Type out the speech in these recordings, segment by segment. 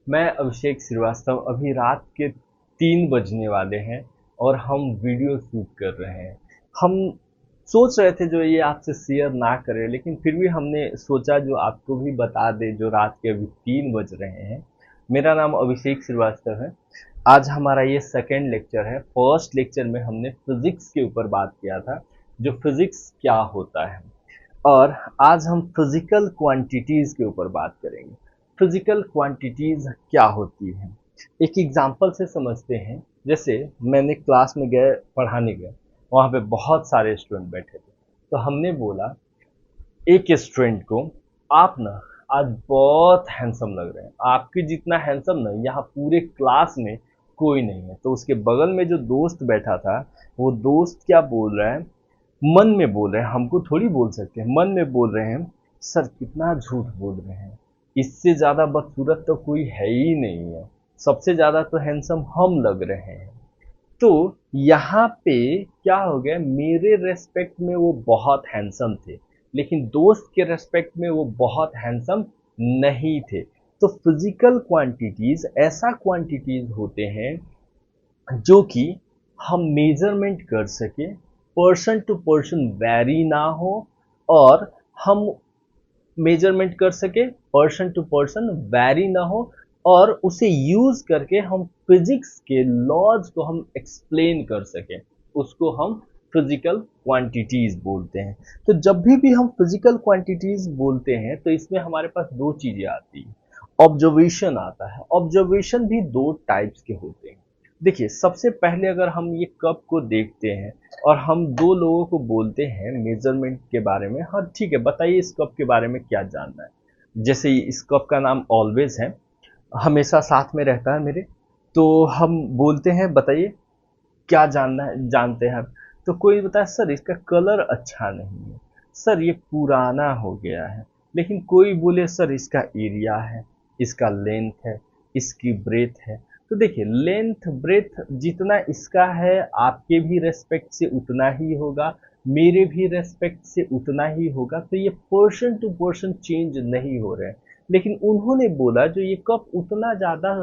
मैं अभिषेक श्रीवास्तव, अभी रात के 3 बजने वाले हैं और हम वीडियो शूट कर रहे हैं। हम सोच रहे थे जो ये आपसे शेयर ना करें, लेकिन फिर भी हमने सोचा जो आपको भी बता दें जो रात के अभी 3 बज रहे हैं। मेरा नाम अभिषेक श्रीवास्तव है। आज हमारा ये सेकंड लेक्चर है। फर्स्ट लेक्चर में हमने फिजिक्स के ऊपर बात किया था, जो फिजिक्स क्या होता है। और आज हम फिजिकल क्वांटिटीज के ऊपर बात करेंगे। फिजिकल क्वांटिटीज क्या होती हैं, एक एग्जांपल से समझते हैं। जैसे मैंने क्लास में गए, पढ़ाने गए, वहाँ पे बहुत सारे स्टूडेंट बैठे थे, तो हमने बोला एक स्टूडेंट को, आप ना आज बहुत हैंडसम लग रहे हैं, आपके जितना हैंडसम ना यहाँ पूरे क्लास में कोई नहीं है। तो उसके बगल में जो दोस्त बैठा था, वो दोस्त क्या बोल रहा है, मन में बोल रहे हैं, हमको थोड़ी बोल सकते हैं, मन में बोल रहे हैं, सर कितना झूठ बोल रहे हैं, इससे ज्यादा बदसूरत तो कोई है ही नहीं है, सबसे ज्यादा तो हैंडसम हम लग रहे हैं। तो यहाँ पे क्या हो गया, मेरे रेस्पेक्ट में वो बहुत हैंडसम थे, लेकिन दोस्त के रेस्पेक्ट में वो बहुत हैंडसम नहीं थे। तो फिजिकल क्वांटिटीज ऐसा क्वांटिटीज होते हैं जो कि हम मेजरमेंट कर सके, पर्सन टू पर्सन वैरी ना हो, और हम मेजरमेंट कर सके, पर्सन टू पर्सन वैरी ना हो, और उसे यूज करके हम फिजिक्स के लॉज को हम एक्सप्लेन कर सके, उसको हम फिजिकल क्वांटिटीज बोलते हैं। तो जब भी हम फिजिकल क्वांटिटीज बोलते हैं तो इसमें हमारे पास दो चीजें आती हैं। ऑब्जर्वेशन आता है। ऑब्जर्वेशन भी दो टाइप्स के होते हैं। देखिए, सबसे पहले अगर हम ये कप को देखते हैं और हम दो लोगों को बोलते हैं मेजरमेंट के बारे में, हाँ ठीक है, बताइए इस कप के बारे में क्या जानना है। जैसे इस कप का नाम ऑलवेज है, हमेशा साथ में रहता है मेरे। तो हम बोलते हैं बताइए क्या जानना है, जानते हैं आप। तो कोई बताए सर इसका कलर अच्छा नहीं है, सर ये पुराना हो गया है। लेकिन कोई बोले सर इसका एरिया है, इसका लेंथ है, इसकी ब्रेथ है। तो देखिए, लेंथ ब्रेथ जितना इसका है, आपके भी रेस्पेक्ट से उतना ही होगा, मेरे भी रेस्पेक्ट से उतना ही होगा। तो ये पर्सन टू पर्सन चेंज नहीं हो रहे हैं। लेकिन उन्होंने बोला जो ये कप उतना ज्यादा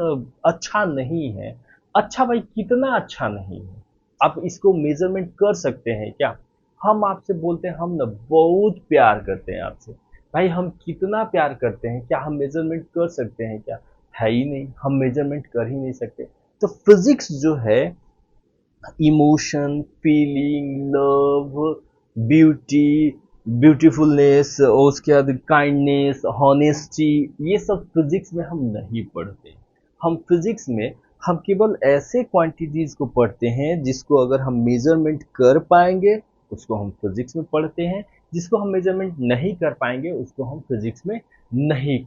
अच्छा नहीं है। अच्छा भाई, कितना अच्छा नहीं है, आप इसको मेजरमेंट कर सकते हैं क्या? हम आपसे बोलते हैं हम ना बहुत प्यार करते हैं आपसे, भाई हम कितना प्यार करते हैं, क्या हम मेजरमेंट कर सकते हैं क्या? है ही नहीं, हम मेजरमेंट कर ही नहीं सकते। तो फिजिक्स जो है, emotion, feeling, love, beauty, beautifulness, और उसके बाद काइंडनेस, हॉनेस्टी, ये सब फिजिक्स में हम नहीं पढ़ते। हम फिजिक्स में हम केवल ऐसे क्वांटिटीज को पढ़ते हैं जिसको अगर हम मेजरमेंट कर पाएंगे उसको हम फिजिक्स में पढ़ते हैं, जिसको हम मेजरमेंट नहीं कर पाएंगे उसको हम फिजिक्स में नहीं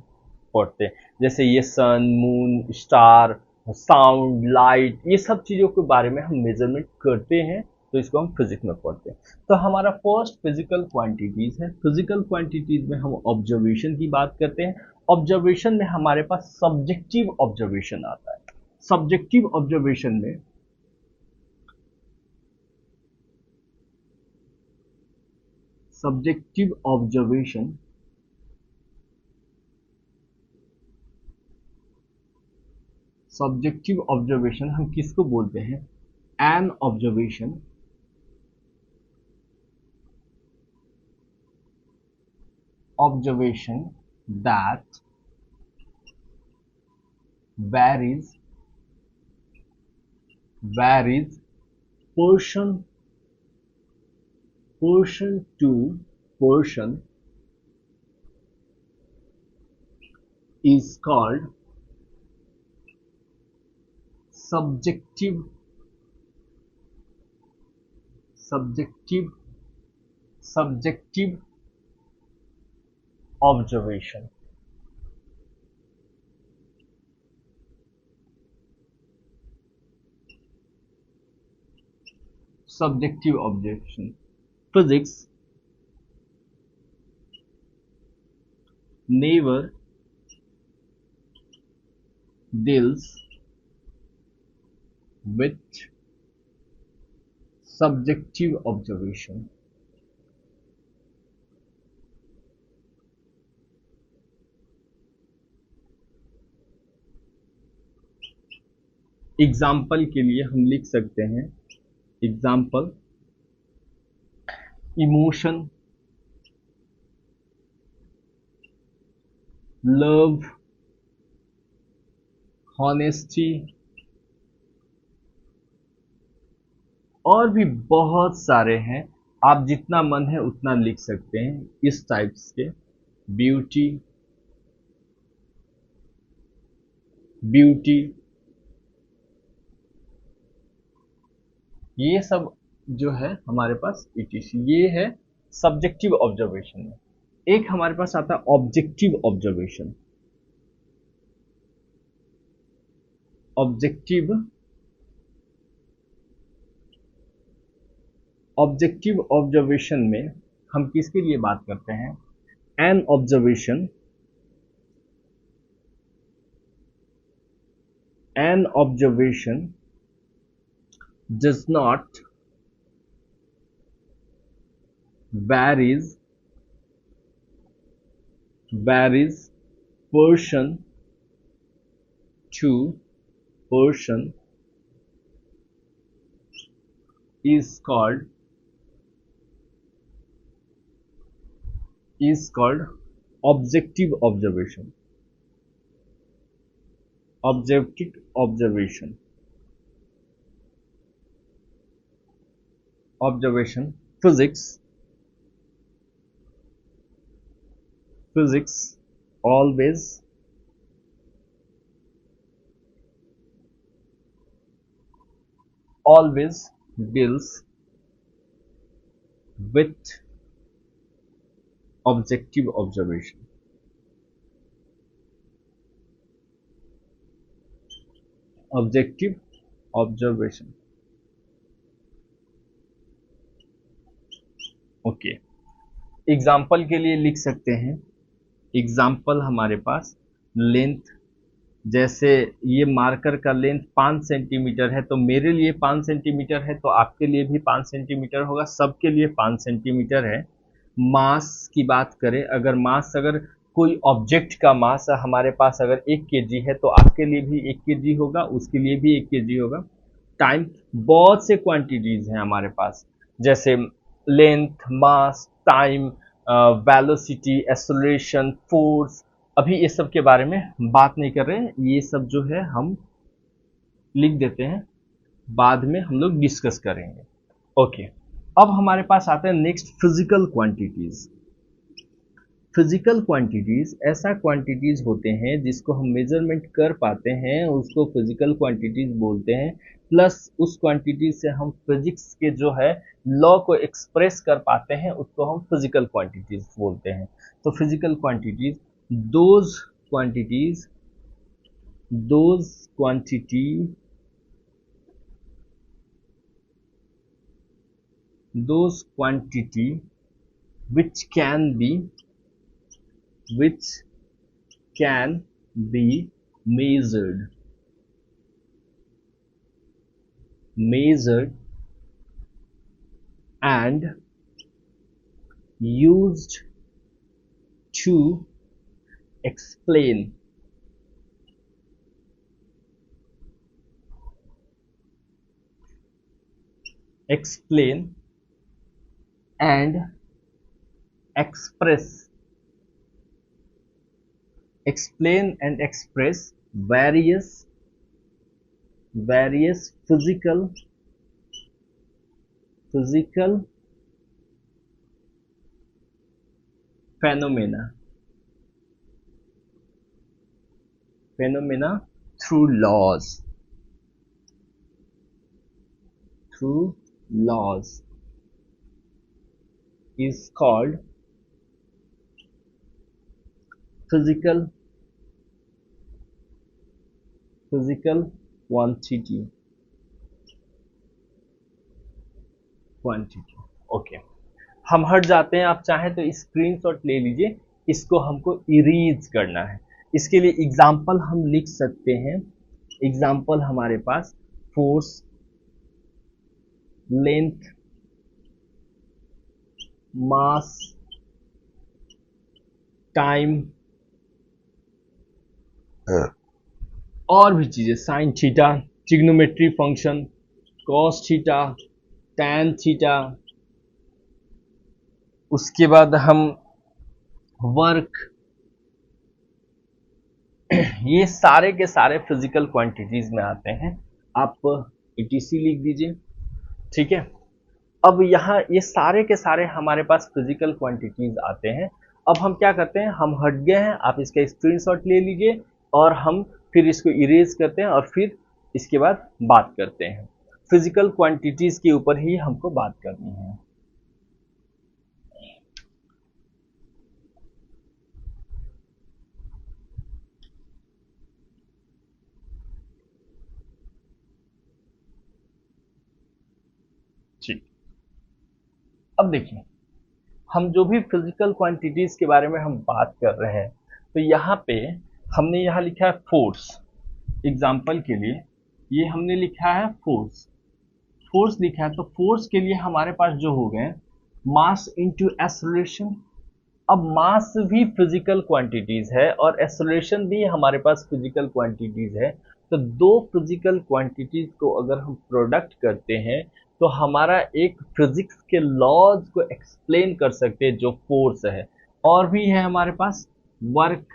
पढ़ते। जैसे ये सन, मून, स्टार, साउंड, लाइट, ये सब चीज़ों के बारे में हम मेजरमेंट करते हैं, तो इसको हम फिजिक्स में पढ़ते हैं। तो हमारा फर्स्ट फिजिकल क्वांटिटीज है। फिजिकल क्वांटिटीज में हम ऑब्जर्वेशन की बात करते हैं। ऑब्जर्वेशन में हमारे पास सब्जेक्टिव ऑब्जर्वेशन आता है। सब्जेक्टिव ऑब्जर्वेशन में सब्जेक्टिव ऑब्जर्वेशन सब्जेक्टिव ऑब्जर्वेशन हम किसको बोलते हैं? An observation, observation that varies person to person is called subjective subjective subjective observation. Subjective observation. Physics never deals with subjective observation. Example के लिए हम लिख सकते हैं, एग्जाम्पल इमोशन, लव, हॉनेस्टी और भी बहुत सारे हैं। आप जितना मन है उतना लिख सकते हैं इस टाइप्स के। ब्यूटी, ब्यूटी, ये सब जो है हमारे पास इटीसी, ये है सब्जेक्टिव ऑब्जर्वेशन में। एक हमारे पास आता है objective observation. Objective objective observation में हम किसके लिए बात करते हैं? An observation, an observation does not varies person to person is called objective observation. Objective observation. Observation. Physics always deals with objective observation. Objective observation. Okay, example के लिए लिख सकते हैं, एग्जाम्पल हमारे पास लेंथ, जैसे ये मार्कर का लेंथ 5 सेंटीमीटर है, तो मेरे लिए 5 सेंटीमीटर है, तो आपके लिए भी 5 सेंटीमीटर होगा, सबके लिए 5 सेंटीमीटर है। मास की बात करें, अगर कोई ऑब्जेक्ट का मास हमारे पास अगर 1 केजी है, तो आपके लिए भी 1 केजी होगा, उसके लिए भी 1 केजी होगा। टाइम, बहुत से क्वांटिटीज हैं हमारे पास, जैसे लेंथ, मास, टाइम, वेलोसिटी, एक्सेलरेशन, फोर्स। अभी ये सब के बारे में बात नहीं कर रहे हैं, ये सब जो है हम लिख देते हैं, बाद में हम लोग डिस्कस करेंगे। ओके, अब हमारे पास आते हैं next physical quantities. Physical quantities ऐसा क्वांटिटीज होते हैं जिसको हम मेजरमेंट कर पाते हैं, उसको फिजिकल क्वांटिटीज बोलते हैं। प्लस उस क्वांटिटीज से हम फिजिक्स के जो है लॉ को एक्सप्रेस कर पाते हैं, उसको हम फिजिकल क्वांटिटीज बोलते हैं। तो physical quantities, those quantities those quantity which can be measured and used to explain and express various physical phenomena through laws is called physical quantity। Okay, हम हट जाते हैं, आप चाहें तो स्क्रीनशॉट ले लीजिए, इसको हमको इरेज करना है। इसके लिए एग्जाम्पल हम लिख सकते हैं, एग्जाम्पल हमारे पास फोर्स, लेंथ, मास, टाइम और भी चीजें, sine theta, trigonometry function, cos theta, tan theta, उसके बाद हम वर्क, ये सारे के सारे फिजिकल क्वांटिटीज में आते हैं। आप ईटीसी लिख दीजिए, ठीक है। अब यहाँ ये सारे के सारे हमारे पास फिजिकल क्वांटिटीज आते हैं। अब हम क्या करते हैं, हम हट गए हैं, आप इसका स्क्रीनशॉट ले लीजिए और हम फिर इसको इरेज करते हैं और फिर इसके बाद बात करते हैं। फिजिकल क्वांटिटीज के ऊपर ही हमको बात करनी है। ठीक, अब देखिए, हम जो भी फिजिकल क्वांटिटीज के बारे में हम बात कर रहे हैं, तो यहाँ पे हमने यहाँ लिखा है फोर्स। एग्जाम्पल के लिए ये हमने लिखा है फोर्स, फोर्स लिखा है, तो फोर्स के लिए हमारे पास जो हो गए मास इंटू एक्सेलरेशन। अब मास भी फिजिकल क्वांटिटीज है और एक्सेलरेशन भी हमारे पास फिजिकल क्वांटिटीज है। तो दो फिजिकल क्वांटिटीज को अगर हम प्रोडक्ट करते हैं तो हमारा एक फिजिक्स के लॉज को एक्सप्लेन कर सकते हैं जो फोर्स है। और भी है हमारे पास वर्क,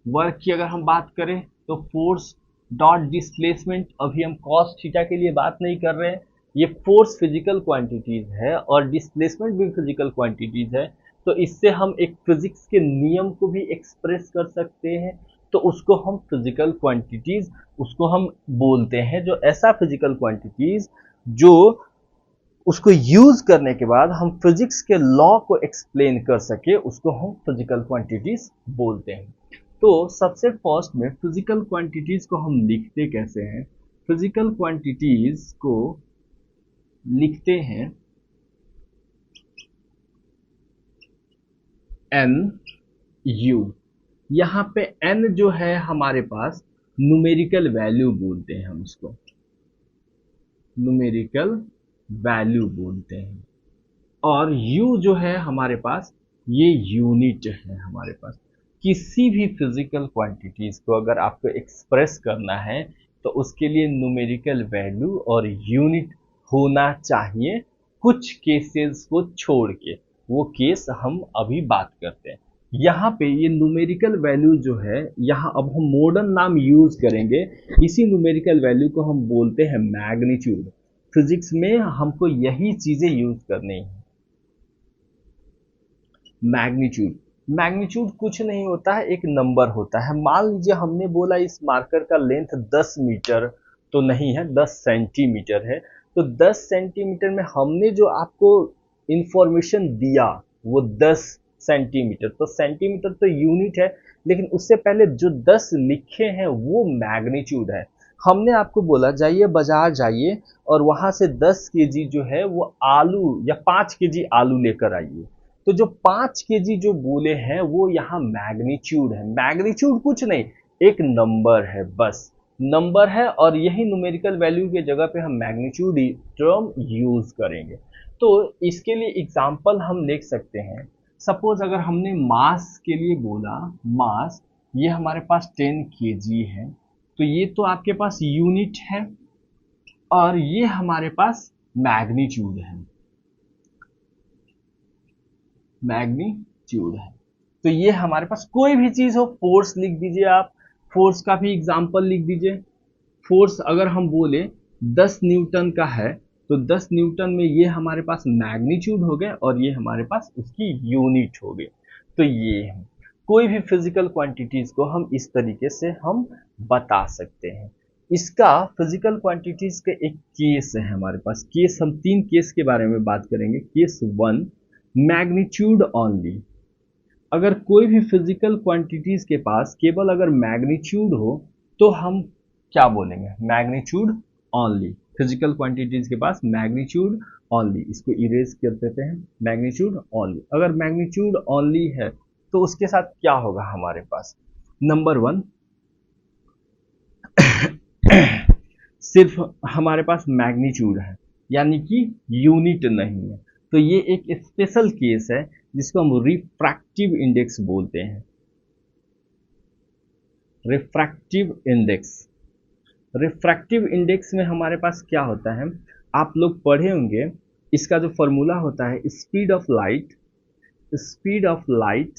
वर्क की अगर हम बात करें तो फोर्स डॉट डिस्प्लेसमेंट। अभी हम कॉस थीटा के लिए बात नहीं कर रहे हैं, ये फोर्स फिजिकल क्वांटिटीज है और डिस्प्लेसमेंट भी फिजिकल क्वांटिटीज है। तो इससे हम एक फिजिक्स के नियम को भी एक्सप्रेस कर सकते हैं। तो उसको हम फिजिकल क्वांटिटीज उसको हम बोलते हैं, जो ऐसा फिजिकल क्वांटिटीज जो उसको यूज करने के बाद हम फिजिक्स के लॉ को एक्सप्लेन कर सके, उसको हम फिजिकल क्वांटिटीज बोलते हैं। तो सबसे फर्स्ट में फिजिकल क्वांटिटीज को हम लिखते कैसे हैं? फिजिकल क्वांटिटीज को लिखते हैं एन यू। यहाँ पे एन जो है हमारे पास न्यूमेरिकल वैल्यू बोलते हैं, हम इसको न्यूमेरिकल वैल्यू बोलते हैं। और u जो है हमारे पास ये यूनिट है। हमारे पास किसी भी फिजिकल क्वांटिटीज को अगर आपको एक्सप्रेस करना है तो उसके लिए न्यूमेरिकल वैल्यू और यूनिट होना चाहिए, कुछ केसेस को छोड़ के। वो केस हम अभी बात करते हैं। यहाँ पे ये न्यूमेरिकल वैल्यू जो है, यहाँ अब हम मॉडर्न नाम यूज करेंगे। इसी न्यूमेरिकल वैल्यू को हम बोलते हैं मैग्नीट्यूड। फिजिक्स में हमको यही चीजें यूज करनी है। मैग्नीट्यूड, मैग्नीट्यूड कुछ नहीं होता है, एक नंबर होता है। मान लीजिए हमने बोला इस मार्कर का लेंथ 10 मीटर तो नहीं है, 10 सेंटीमीटर है। तो 10 सेंटीमीटर में हमने जो आपको इंफॉर्मेशन दिया वो 10 सेंटीमीटर, तो सेंटीमीटर तो यूनिट है, लेकिन उससे पहले जो 10 लिखे हैं वो मैग्नीट्यूड है। हमने आपको बोला जाइए बाजार जाइए और वहां से 10 केजी जो है वो आलू या 5 केजी आलू लेकर आइए। तो जो 5 केजी जो बोले हैं वो यहाँ मैग्नीट्यूड है। मैग्नीट्यूड कुछ नहीं, एक नंबर है, बस नंबर है। और यही न्यूमेरिकल वैल्यू के जगह पे हम मैग्नीट्यूड टर्म यूज करेंगे। तो इसके लिए एग्जांपल हम लिख सकते हैं। सपोज अगर हमने मास के लिए बोला, मास ये हमारे पास 10 केजी है, तो ये तो आपके पास यूनिट है और ये हमारे पास मैग्नीट्यूड है, मैग्नीट्यूड है। तो ये हमारे पास कोई भी चीज हो, फोर्स लिख दीजिए आप, फोर्स का भी एग्जांपल लिख दीजिए। फोर्स अगर हम बोले 10 न्यूटन का है तो 10 न्यूटन में ये हमारे पास मैग्नीट्यूड हो गए और ये हमारे पास उसकी यूनिट हो गई। तो ये है, कोई भी फिजिकल क्वांटिटीज को हम इस तरीके से हम बता सकते हैं। इसका फिजिकल क्वांटिटीज का एक केस है हमारे पास। केस, हम 3 केस के बारे में बात करेंगे। Case 1, magnitude only. अगर कोई भी फिजिकल क्वांटिटीज के पास केवल अगर मैग्नीट्यूड हो तो हम क्या बोलेंगे? Magnitude only. फिजिकल क्वांटिटीज के पास मैग्नीट्यूड ओनली, इसको इरेज कर देते हैं, मैग्नीट्यूड ओनली। अगर मैग्नीट्यूड ओनली है तो उसके साथ क्या होगा हमारे पास? नंबर 1, सिर्फ हमारे पास मैग्नीट्यूड है, यानी कि यूनिट नहीं है। तो ये एक स्पेशल केस है जिसको हम रिफ्रैक्टिव इंडेक्स बोलते हैं। रिफ्रैक्टिव इंडेक्स, रिफ्रैक्टिव इंडेक्स में हमारे पास क्या होता है, आप लोग पढ़े होंगे, इसका जो फॉर्मूला होता है speed of light, speed of light,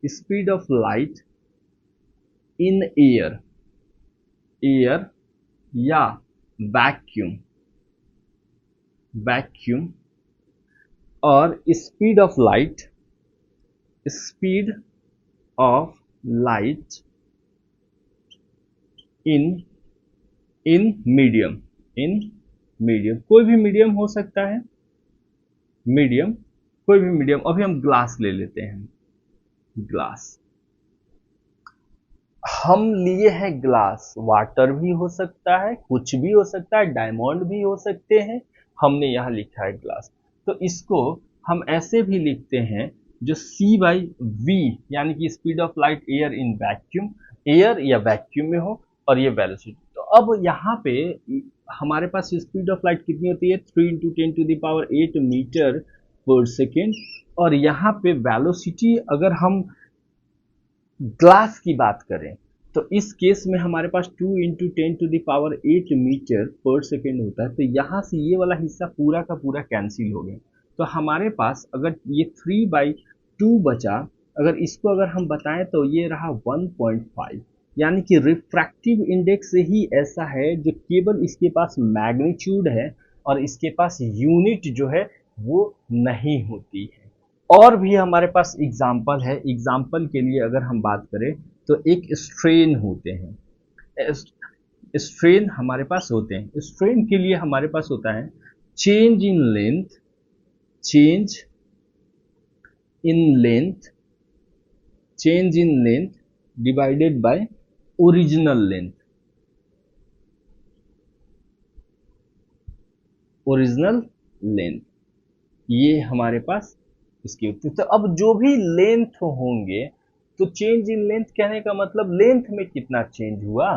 speed of light in air, air या वैक्यूम, वैक्यूम, और speed of light, speed of light in in medium, in medium, कोई भी मीडियम हो सकता है, मीडियम, कोई भी मीडियम। अभी हम ग्लास ले लेते हैं, ग्लास, हम लिए हैं ग्लास, वाटर भी हो सकता है, कुछ भी हो सकता है, डायमंड भी हो सकते हैं, हमने यहाँ लिखा है ग्लास। तो इसको हम ऐसे भी लिखते हैं जो C/V, यानी कि speed of light air in vacuum, air या वैक्यूम में हो, और ये वेलोसिटी। तो अब यहाँ पे हमारे पास स्पीड ऑफ लाइट कितनी होती है, 3 × 10⁸ मीटर पर सेकेंड, और यहाँ पे वेलोसिटी अगर हम ग्लास की बात करें तो इस केस में हमारे पास 2 × 10⁸ मीटर पर सेकेंड होता है। तो यहाँ से ये वाला हिस्सा पूरा का पूरा कैंसिल हो गया। तो हमारे पास अगर ये 3/2 बचा, अगर इसको अगर हम बताएं तो ये रहा 1.5, यानी कि रिफ्रैक्टिव इंडेक्स ही ऐसा है जो केवल इसके पास मैग्नीट्यूड है और इसके पास यूनिट जो है वो नहीं होती है। और भी हमारे पास एग्जाम्पल है, एग्जाम्पल के लिए अगर हम बात करें तो एक स्ट्रेन होते हैं, स्ट्रेन हमारे पास होते हैं, स्ट्रेन के लिए हमारे पास होता है change in length, change in length, change in length divided by original length, original length, ये हमारे पास इसकी उत्तर। तो अब जो भी लेंथ होंगे, तो चेंज इन लेंथ कहने का मतलब लेंथ में कितना चेंज हुआ,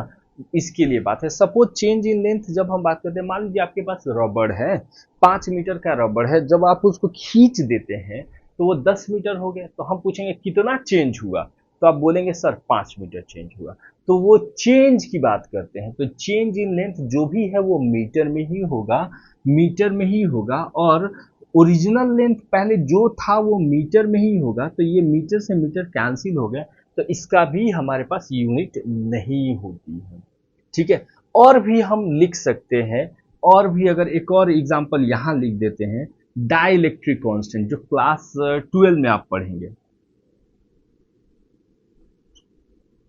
इसके लिए बात है। सपोज चेंज इन लेंथ जब हम बात करते हैं, मान लीजिए आपके पास रबड़ है, 5 मीटर का रबड़ है, जब आप उसको खींच देते हैं तो वो 10 मीटर हो गया, तो हम पूछेंगे कितना चेंज हुआ, तो आप बोलेंगे सर 5 मीटर चेंज हुआ। तो वो चेंज की बात करते हैं। तो चेंज इन लेंथ जो भी है वो मीटर में ही होगा, मीटर में ही होगा, और ओरिजिनल लेंथ पहले जो था वो मीटर में ही होगा। तो ये मीटर से मीटर कैंसिल हो गया, तो इसका भी हमारे पास यूनिट नहीं होती है। ठीक है, और भी हम लिख सकते हैं, और भी अगर एक और एग्जांपल यहाँ लिख देते हैं, डाइलेक्ट्रिक कांस्टेंट, जो क्लास 12 में आप पढ़ेंगे,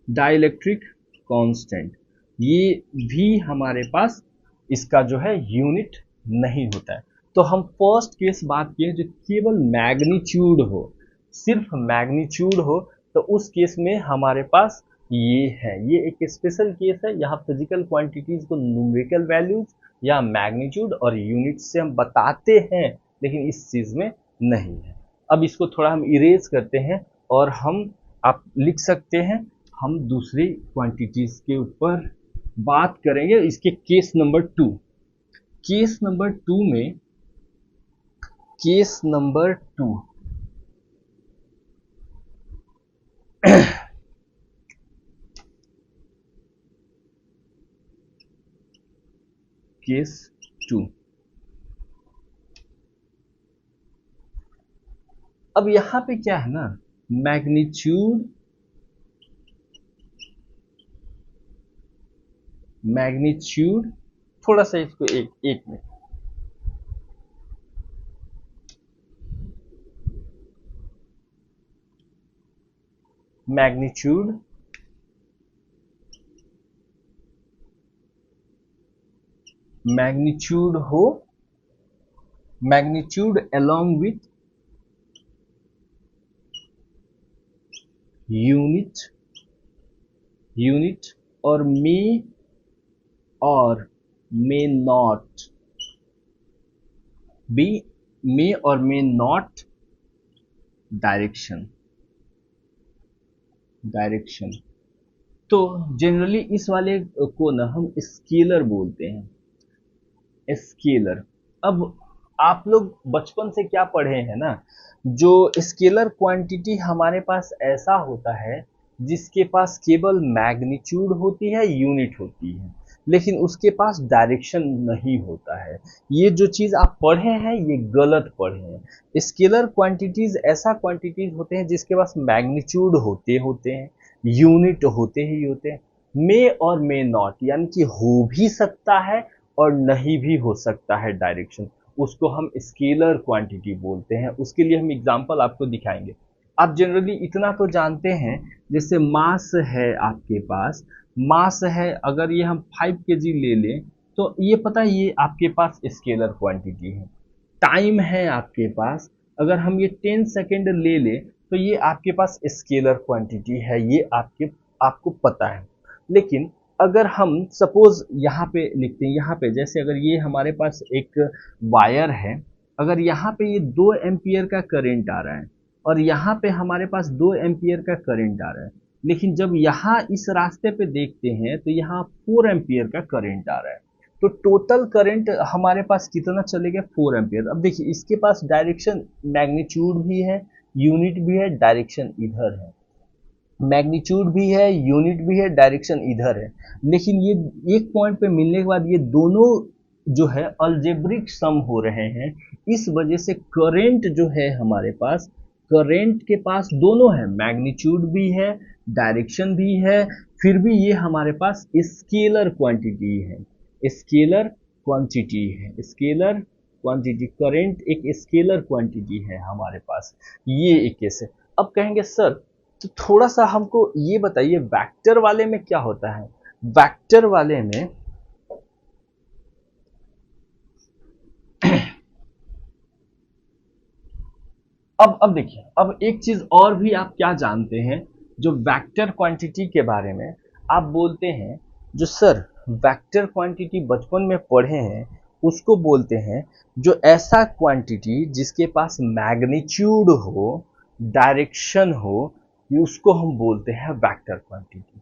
डाइलेक्ट्रिक कांस्टेंट, ये भी हमारे पास इसका जो है यूनिट नहीं होता है। तो हम फर्स्ट केस बात किए जो केवल मैग्नीट्यूड हो, सिर्फ मैग्नीट्यूड हो, तो उस केस में हमारे पास ये है, ये एक स्पेशल केस है। यहाँ फिजिकल क्वांटिटीज को न्यूमेरिकल वैल्यूज या मैग्नीट्यूड और यूनिट से हम बताते हैं, लेकिन इस चीज में नहीं है। अब इसको थोड़ा हम इरेज करते हैं और हम आप लिख सकते हैं, हम दूसरी क्वांटिटीज के ऊपर बात करेंगे। इसके केस नंबर 2, केस नंबर 2 में, केस नंबर 2, केस 2, अब यहां पे क्या है ना, मैग्नीट्यूड, मैग्नीट्यूड, थोड़ा सा इसको एक में, मैग्नीट्यूड, मैग्नीट्यूड हो, magnitude along with unit, unit, और मे नॉट बी, मे और मे नॉट डायरेक्शन, डायरेक्शन। तो जनरली इस वाले को ना हम स्केलर बोलते हैं, स्केलर। अब आप लोग बचपन से क्या पढ़े हैं ना, जो स्केलर क्वांटिटी हमारे पास ऐसा होता है जिसके पास केवल मैग्नीट्यूड होती है, यूनिट होती है, लेकिन उसके पास डायरेक्शन नहीं होता है। ये जो चीज़ आप पढ़े हैं ये गलत पढ़े हैं। स्केलर क्वांटिटीज ऐसा क्वांटिटीज होते हैं जिसके पास मैग्नीट्यूड होते होते हैं, यूनिट होते ही होते हैं। मे और मे नॉट यानी कि हो भी सकता है और नहीं भी हो सकता है डायरेक्शन, उसको हम स्केलर क्वांटिटी बोलते हैं। उसके लिए हम एग्जांपल आपको दिखाएंगे। आप जनरली इतना तो जानते हैं, जैसे मास है आपके पास, मास है, अगर ये हम 5 केजी ले लें तो ये पता है ये आपके पास स्केलर क्वांटिटी है। टाइम है आपके पास, अगर हम ये 10 सेकेंड ले लें तो ये आपके पास स्केलर क्वांटिटी है, ये आपको पता है। लेकिन अगर हम सपोज यहाँ पे लिखते हैं, यहाँ पे जैसे अगर ये हमारे पास एक वायर है, अगर यहाँ पे ये 2 एम्पियर का करंट आ रहा है और यहाँ पे हमारे पास 2 एम्पियर का करंट आ रहा है, लेकिन जब यहाँ इस रास्ते पे देखते हैं तो यहाँ 4 एम्पियर का करंट आ रहा है, तो टोटल करंट हमारे पास कितना चलेगा, 4 एम्पियर। अब देखिए इसके पास डायरेक्शन मैग्नीट्यूड भी है, यूनिट भी है, डायरेक्शन इधर है, मैग्नीट्यूड भी है, यूनिट भी है, डायरेक्शन इधर है, लेकिन ये एक पॉइंट पे मिलने के बाद ये दोनों जो है अलजेब्रिक सम हो रहे हैं। इस वजह से करंट जो है हमारे पास, करंट के पास दोनों है, मैग्नीट्यूड भी है, डायरेक्शन भी है, फिर भी ये हमारे पास स्केलर क्वांटिटी है, स्केलर क्वांटिटी है, स्केलर क्वांटिटी। करंट एक स्केलर क्वांटिटी है हमारे पास, ये एक केस है। अब कहेंगे सर तो थोड़ा सा हमको ये बताइए वेक्टर वाले में क्या होता है। वेक्टर वाले में अब देखिए, अब एक चीज और भी आप क्या जानते हैं जो वेक्टर क्वांटिटी के बारे में आप बोलते हैं, जो सर वेक्टर क्वांटिटी बचपन में पढ़े हैं उसको बोलते हैं जो ऐसा क्वांटिटी जिसके पास मैग्नीट्यूड हो, डायरेक्शन हो, उसको हम बोलते हैं वेक्टर क्वांटिटी।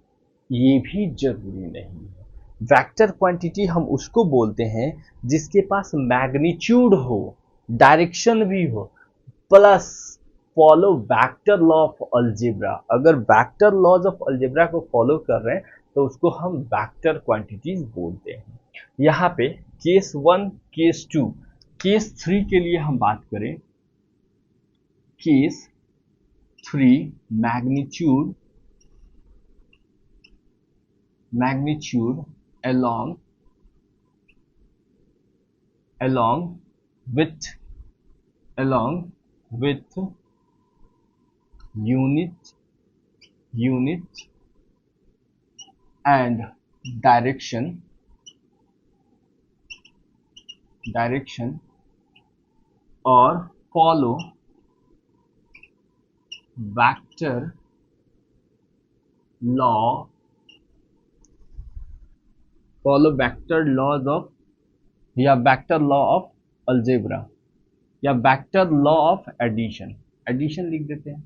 ये भी जरूरी नहीं है। वेक्टर क्वांटिटी हम उसको बोलते हैं जिसके पास मैग्नीट्यूड हो, डायरेक्शन भी हो, plus follow vector law of algebra. अगर वेक्टर लॉज ऑफ अलजेब्रा को फॉलो कर रहे हैं तो उसको हम वेक्टर क्वांटिटीज बोलते हैं। यहाँ पे केस 1, केस 2, केस 3 के लिए हम बात करें, case 3 magnitude along with unit and direction or follow vector laws of या वेक्टर लॉ ऑफ अलजेब्रा या वेक्टर लॉ ऑफ एडिशन लिख देते हैं।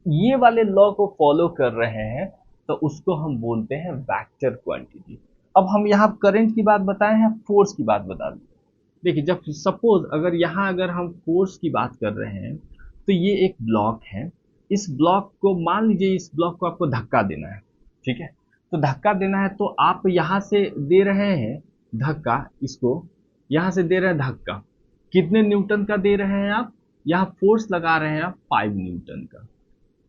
ये वाले लॉ को फॉलो कर रहे हैं तो उसको हम बोलते हैं वेक्टर क्वांटिटी। अब हम यहाँ करंट की बात बताए हैं, फोर्स की बात बता दें। देखिए जब सपोज अगर हम फोर्स की बात कर रहे हैं तो ये एक ब्लॉक है, इस ब्लॉक को मान लीजिए, इस ब्लॉक को आपको धक्का देना है, ठीक है, तो धक्का देना है तो आप यहाँ से दे रहे हैं धक्का, इसको यहाँ से दे रहे हैं धक्का, कितने न्यूटन का दे रहे हैं आप, यहाँ फोर्स लगा रहे हैं आप 5 न्यूटन का।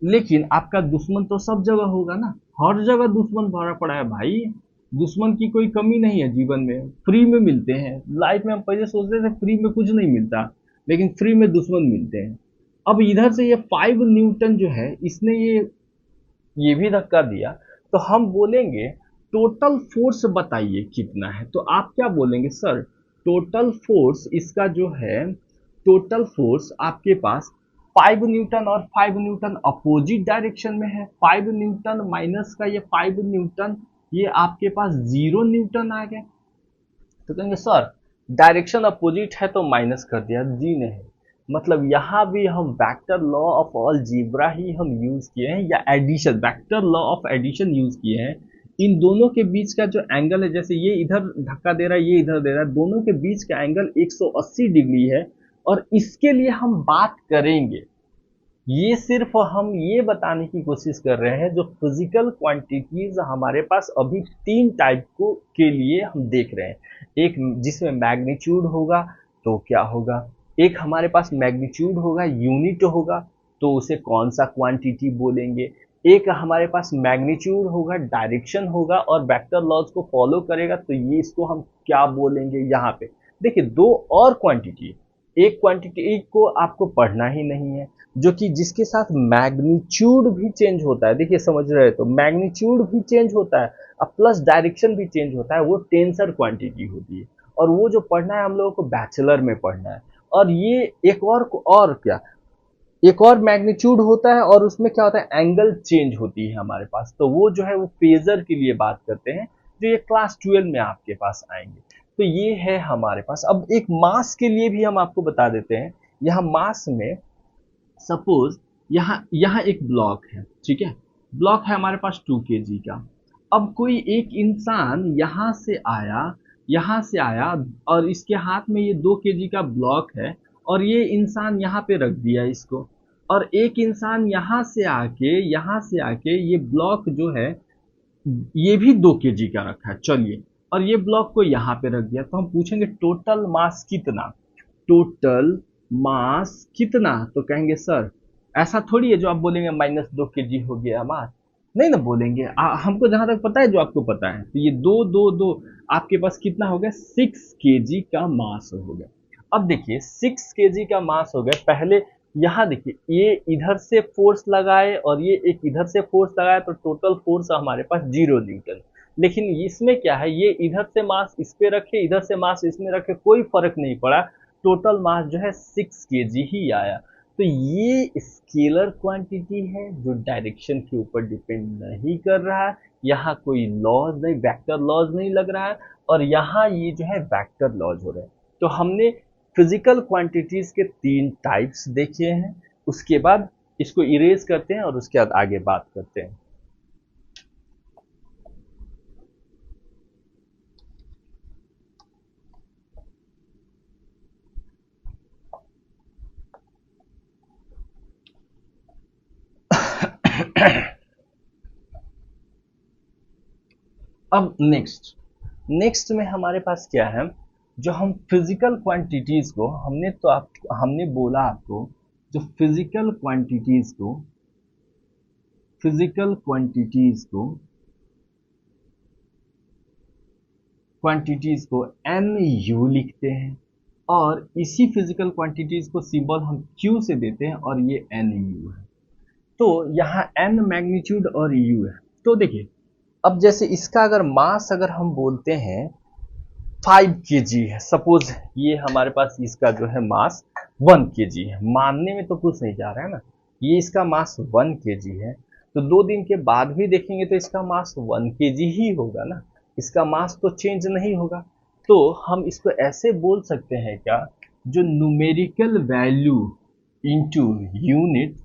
लेकिन आपका दुश्मन तो सब जगह होगा ना, हर जगह दुश्मन भरा पड़ा है भाई, दुश्मन की कोई कमी नहीं है जीवन में, फ्री में मिलते हैं। लाइफ में हम पहले सोचते थे फ्री में कुछ नहीं मिलता, लेकिन फ्री में दुश्मन मिलते हैं। अब इधर से ये 5 न्यूटन जो है इसने ये भी धक्का दिया, तो हम बोलेंगे टोटल फोर्स बताइए कितना है, तो आप क्या बोलेंगे सर, टोटल फोर्स इसका जो है, टोटल फोर्स आपके पास 5 न्यूटन और 5 न्यूटन अपोजिट डायरेक्शन में है, 5 न्यूटन माइनस का ये 5 न्यूटन, ये आपके पास 0 न्यूटन आ गया। तो कहेंगे सर डायरेक्शन अपोजिट है तो माइनस कर दिया, जी नहीं, मतलब यहाँ भी हम वेक्टर लॉ ऑफ अलजेब्रा ही हम यूज किए हैं, या addition, vector law of addition use किए हैं। इन दोनों के बीच का जो एंगल है, जैसे ये इधर धक्का दे रहा है, ये इधर दे रहा है, दोनों के बीच का एंगल 180 डिग्री है, और इसके लिए हम बात करेंगे ये सिर्फ हम ये बताने की कोशिश कर रहे हैं जो फिजिकल क्वांटिटीज हमारे पास अभी तीन टाइप को के लिए हम देख रहे हैं। एक जिसमें मैग्नीट्यूड होगा तो क्या होगा, एक हमारे पास मैग्नीट्यूड होगा, यूनिट होगा, तो उसे कौन सा क्वांटिटी बोलेंगे। एक हमारे पास मैग्नीट्यूड होगा, डायरेक्शन होगा और वेक्टर लॉज को फॉलो करेगा, तो ये इसको हम क्या बोलेंगे। यहाँ पे देखिए दो और क्वांटिटी, एक क्वांटिटी को आपको पढ़ना ही नहीं है जो कि जिसके साथ मैग्नीट्यूड भी चेंज होता है। देखिए समझ रहे हैं, तो मैग्नीट्यूड भी चेंज होता है अब प्लस डायरेक्शन भी चेंज होता है, वो टेंसर क्वांटिटी होती है। और वो जो पढ़ना है हम लोगों को बैचलर में पढ़ना है। और ये एक और क्या, एक और मैग्नीट्यूड होता है और उसमें क्या होता है, एंगल चेंज होती है हमारे पास, तो वो जो है वो फेजर के लिए बात करते हैं, जो ये क्लास 12 में आपके पास आएंगे। तो ये है हमारे पास। अब एक मास के लिए भी हम आपको बता देते हैं। यहाँ मास में सपोज यहाँ यहाँ एक ब्लॉक है, ठीक है, ब्लॉक है हमारे पास 2 kg का। अब कोई एक इंसान यहाँ से आया और इसके हाथ में ये 2 kg का ब्लॉक है और ये इंसान यहाँ पे रख दिया इसको। और एक इंसान यहाँ से आके ये ब्लॉक जो है ये भी 2 kg का रखा है, चलिए, और ये ब्लॉक को यहाँ पे रख दिया, तो हम पूछेंगे टोटल मास कितना, टोटल मास कितना, तो कहेंगे सर ऐसा थोड़ी है जो आप बोलेंगे -2 kg हो गया मास, नहीं ना बोलेंगे। हमको जहां तक पता है, जो आपको पता है, तो ये दो दो दो आपके पास कितना हो गया, 6 kg का मास हो गया। अब देखिए 6 kg का मास हो गया। पहले यहाँ देखिए ये इधर से फोर्स लगाए और ये एक इधर से फोर्स लगाए, तो टोटल फोर्स हमारे पास 0 न्यूटन। लेकिन इसमें क्या है, ये इधर से मास इस पे रखे, इधर से मास इसमें रखे, कोई फर्क नहीं पड़ा, टोटल मास जो है 6 kg ही आया। तो ये स्केलर क्वांटिटी है जो डायरेक्शन के ऊपर डिपेंड नहीं कर रहा है। यहाँ कोई लॉज नहीं, वेक्टर लॉज नहीं लग रहा है, और यहाँ ये जो है वेक्टर लॉज हो रहे हैं। तो हमने फिजिकल क्वांटिटीज के 3 टाइप्स देखे हैं। उसके बाद इसको इरेज करते हैं और उसके बाद आगे बात करते हैं। अब नेक्स्ट में हमारे पास क्या है, जो हम फिजिकल क्वांटिटीज को हमने बोला आपको, जो फिजिकल क्वांटिटीज को एन यू लिखते हैं, और इसी फिजिकल क्वांटिटीज को सिंबल हम क्यू से देते हैं, और ये एन यू है। तो यहाँ एन मैग्नीट्यूड और यू है। तो देखिए अब जैसे इसका अगर मास अगर हम बोलते हैं 5 kg है, सपोज ये हमारे पास इसका जो है मास 1 kg है, मानने में तो कुछ नहीं जा रहा है ना, ये इसका मास 1 kg है, तो 2 दिन के बाद भी देखेंगे तो इसका मास 1 kg ही होगा ना, इसका मास तो चेंज नहीं होगा। तो हम इसको ऐसे बोल सकते हैं क्या, जो numerical value into unit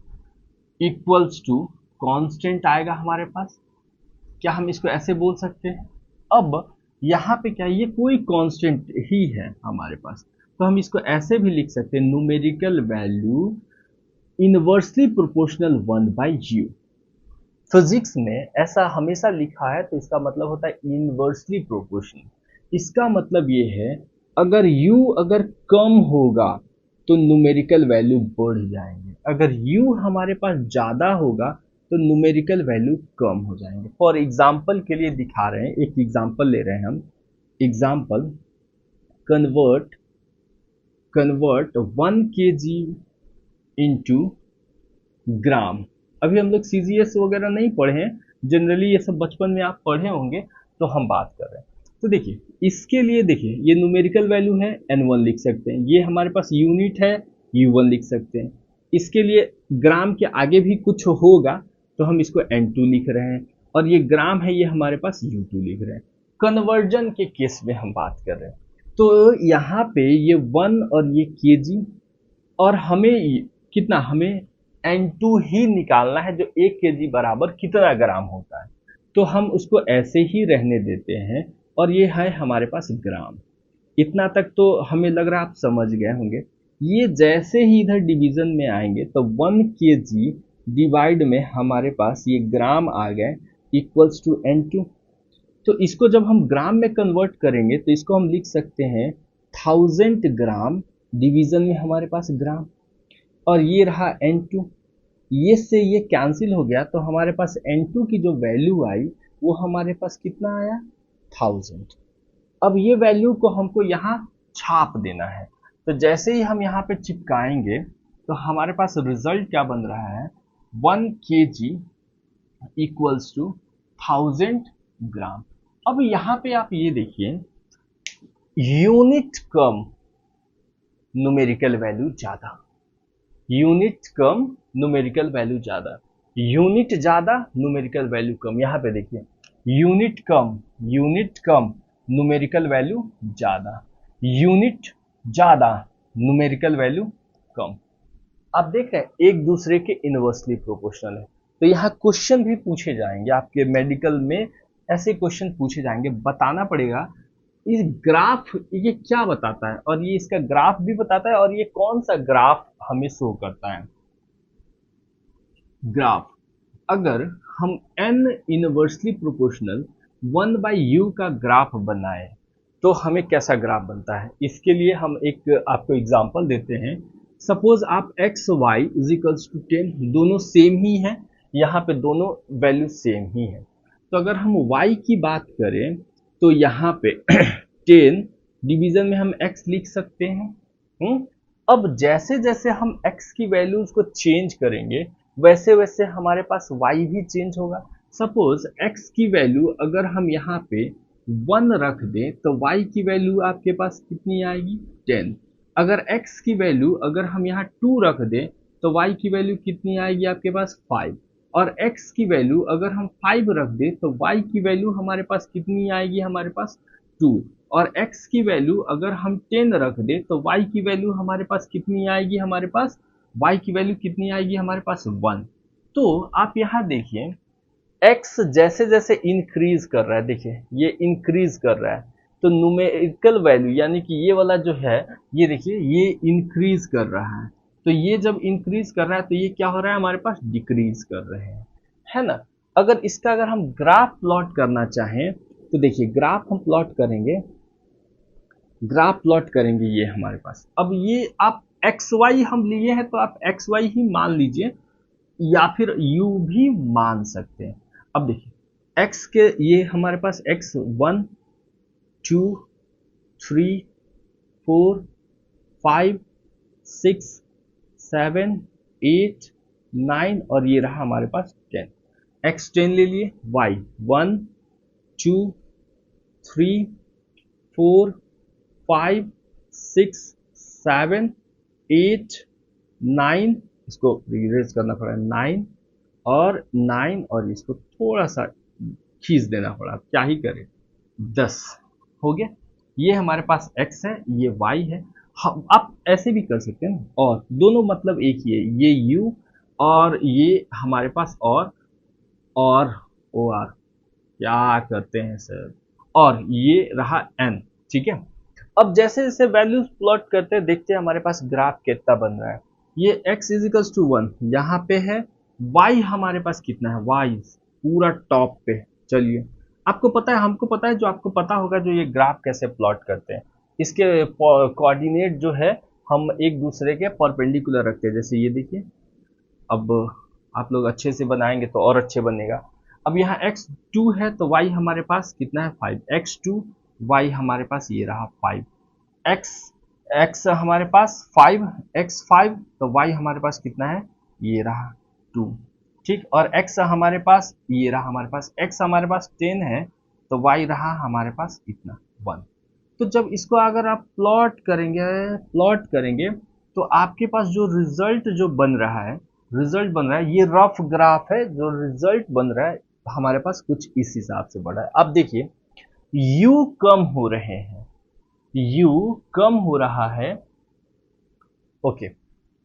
equals to constant आएगा हमारे पास, क्या हम इसको ऐसे बोल सकते हैं। अब यहाँ पे क्या, ये कोई कांस्टेंट ही है हमारे पास, तो हम इसको ऐसे भी लिख सकते हैं, numerical value inversely proportional 1/u। Physics में ऐसा हमेशा लिखा है, तो इसका मतलब होता है इनवर्सली प्रोपोर्शनल। इसका मतलब ये है, अगर u अगर कम होगा तो न्यूमेरिकल वैल्यू बढ़ जाएंगे, अगर u हमारे पास ज़्यादा होगा तो न्यूमेरिकल वैल्यू कम हो जाएंगे। फॉर एग्जाम्पल के लिए दिखा रहे हैं, एक एग्जाम्पल ले रहे हैं हम। Example, convert 1 kg into gram. अभी हम लोग सीजीएस वगैरह नहीं पढ़े हैं, जनरली ये सब बचपन में आप पढ़े होंगे, तो हम बात कर रहे हैं। तो देखिए इसके लिए देखिए ये न्यूमेरिकल वैल्यू है n1 लिख सकते हैं, ये हमारे पास यूनिट है u1 लिख सकते हैं। इसके लिए ग्राम के आगे भी कुछ होगा तो हम इसको n2 लिख रहे हैं, और ये ग्राम है, ये हमारे पास u2 लिख रहे हैं। कन्वर्जन के केस में हम बात कर रहे हैं, तो यहाँ पे ये 1 और ये kg, और हमें कितना, हमें n2 ही निकालना है, जो 1 kg बराबर कितना ग्राम होता है, तो हम उसको ऐसे ही रहने देते हैं, और ये है हमारे पास ग्राम। इतना तक तो हमें लग रहा है आप समझ गए होंगे। ये जैसे ही इधर डिवीजन में आएंगे तो 1 kg डिवाइड में हमारे पास ये ग्राम आ गए इक्वल्स टू N2। तो इसको जब हम ग्राम में कन्वर्ट करेंगे तो इसको हम लिख सकते हैं 1000 ग्राम, डिवीजन में हमारे पास ग्राम, और ये रहा N2। ये से ये कैंसिल हो गया तो हमारे पास N2 की जो वैल्यू आई वो हमारे पास कितना आया, 1000। अब ये वैल्यू को हमको यहाँ छाप देना है, तो जैसे ही हम यहाँ पे चिपकाएंगे तो हमारे पास रिजल्ट क्या बन रहा है, 1 kg इक्वल्स टू 1000 ग्राम। अब यहाँ पे आप ये देखिए, यूनिट कम न्यूमेरिकल वैल्यू ज्यादा, यूनिट कम न्यूमेरिकल वैल्यू ज्यादा, यूनिट ज्यादा न्यूमेरिकल वैल्यू कम। यहाँ पे देखिए, यूनिट कम न्यूमेरिकल वैल्यू ज्यादा, यूनिट ज्यादा न्यूमेरिकल वैल्यू कम। आप देख रहे हैं एक दूसरे के इनवर्सली प्रोपोर्शनल है। तो यहाँ क्वेश्चन भी पूछे जाएंगे आपके मेडिकल में, ऐसे क्वेश्चन पूछे जाएंगे, बताना पड़ेगा इस ग्राफ ये क्या बताता है, और ये इसका ग्राफ भी बताता है, और ये कौन सा ग्राफ हमें शो करता है। ग्राफ, अगर हम n इनवर्सली प्रोपोर्शनल 1/u का ग्राफ बनाए तो हमें कैसा ग्राफ बनता है। इसके लिए हम एक आपको एग्जांपल देते हैं। सपोज आप x y is equals to 10, दोनों सेम ही हैं, यहाँ पे दोनों वैल्यू सेम ही है। तो अगर हम y की बात करें तो यहाँ पे 10 डिवीजन में हम x लिख सकते हैं। अब जैसे जैसे हम x की वैल्यूज को चेंज करेंगे वैसे वैसे हमारे पास y भी चेंज होगा। सपोज x की वैल्यू अगर हम यहाँ पे 1 रख दें तो y की वैल्यू आपके पास कितनी आएगी, 10। अगर x की वैल्यू अगर हम यहाँ 2 रख दें तो y की वैल्यू कितनी आएगी आपके पास, 5। और x की वैल्यू अगर हम 5 रख दें तो y की वैल्यू हमारे पास कितनी आएगी, हमारे पास 2। और x की वैल्यू अगर हम 10 रख दें तो y की वैल्यू हमारे पास कितनी आएगी, हमारे पास y की वैल्यू कितनी आएगी, हमारे पास 1। तो आप यहाँ देखिए x जैसे जैसे इंक्रीज कर रहा है, देखिए ये इंक्रीज कर रहा है, तो न्यूमेरिकल वैल्यू यानी कि ये वाला जो है, ये देखिए ये इंक्रीज कर रहा है। तो ये जब इंक्रीज कर रहा है तो ये क्या हो रहा है, हमारे पास डिक्रीज कर रहे हैं, है ना। अगर हम ग्राफ प्लॉट करना चाहें तो देखिए ग्राफ हम प्लॉट करेंगे, ग्राफ प्लॉट करेंगे ये हमारे पास। अब ये आप एक्स वाई हम लिए हैं तो आप एक्स वाई ही मान लीजिए या फिर यू भी मान सकते हैं। अब देखिए x के ये हमारे पास x 1 2 3 4 5 6 7 8 9 और ये रहा हमारे पास 10। x 10 ले लिए, y 1 2 3 4 5 6 7 8 9, इसको रिरेज करना पड़ा 9 और 9 और इसको थोड़ा सा खींच देना पड़ा, क्या ही करें, 10 हो गया। ये हमारे पास x है, ये y है। हम आप ऐसे भी कर सकते हैं ना, और दोनों मतलब एक ही है, ये u और ये हमारे पास और ओ आर, क्या करते हैं सर, और ये रहा n, ठीक है। अब जैसे जैसे वैल्यूज प्लॉट करते हैं देखते हैं हमारे पास ग्राफ कितना बन रहा है। ये x इजिकल्स टू 1 यहाँ पे है, y हमारे पास कितना है, y पूरा टॉप पे। चलिए आपको पता है, हमको पता है, जो आपको पता होगा जो ये ग्राफ कैसे प्लॉट करते हैं, इसके कोऑर्डिनेट जो है हम एक दूसरे के परपेंडिकुलर रखते हैं। जैसे ये देखिए, अब आप लोग अच्छे से बनाएंगे तो और अच्छे बनेगा। अब यहाँ x2 है तो y हमारे पास कितना है, 5, x2 y हमारे पास ये रहा 5, x हमारे पास 5, x5 तो y हमारे पास कितना है, ये रहा 2, ठीक। और x हमारे पास ये रहा, हमारे पास x हमारे पास 10 है तो y रहा हमारे पास इतना 1। तो जब इसको अगर आप प्लॉट करेंगे तो आपके पास जो रिजल्ट जो बन रहा है, ये रफ ग्राफ है, जो रिजल्ट बन रहा है हमारे पास कुछ इस हिसाब से बढ़ा है। अब देखिए u कम हो रहे हैं, u कम हो रहा है, ओके,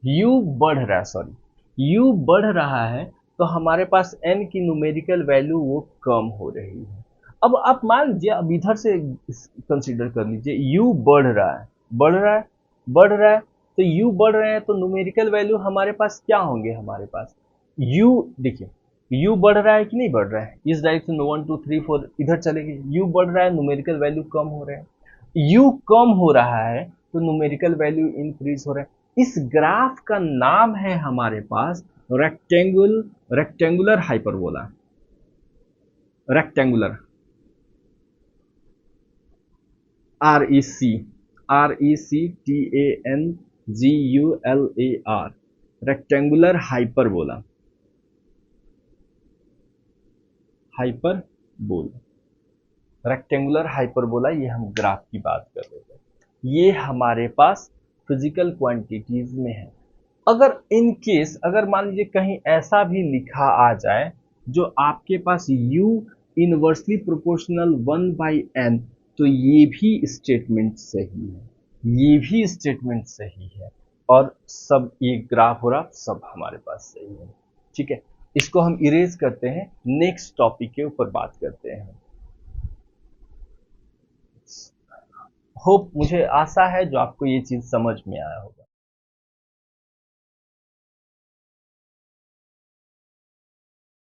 u बढ़ रहा है, सॉरी u बढ़ रहा है तो हमारे पास n की न्यूमेरिकल वैल्यू वो कम हो रही है। अब आप मान लीजिए, अब इधर से कंसीडर कर लीजिए u बढ़ रहा है, तो u बढ़ रहे हैं तो न्यूमेरिकल वैल्यू हमारे पास क्या होंगे, हमारे पास u, देखिए u बढ़ रहा है कि नहीं बढ़ रहा है, इस डायरेक्शन में 1 2 3 4 इधर चलेगी, u बढ़ रहा है, न्यूमेरिकल वैल्यू कम हो रहे हैं, u कम हो रहा है तो न्यूमेरिकल वैल्यू इंक्रीज हो रहा है। इस ग्राफ का नाम है हमारे पास rectangular hyperbola, rectangular RECTANGULAR, rectangular hyperbola, rectangular hyperbola, ये हम ग्राफ की बात कर रहे थे। ये हमारे पास फिजिकल क्वांटिटीज में है। अगर इन केस, अगर मान लीजिए कहीं ऐसा भी लिखा आ जाए जो आपके पास u इनवर्सली प्रोपोर्शनल 1/n, तो ये भी स्टेटमेंट सही है, ये भी स्टेटमेंट सही है, और सब ये ग्राफ और सब हमारे पास सही है। ठीक है, इसको हम इरेज करते हैं, नेक्स्ट टॉपिक के ऊपर बात करते हैं। होप, मुझे आशा है जो आपको ये चीज समझ में आया होगा।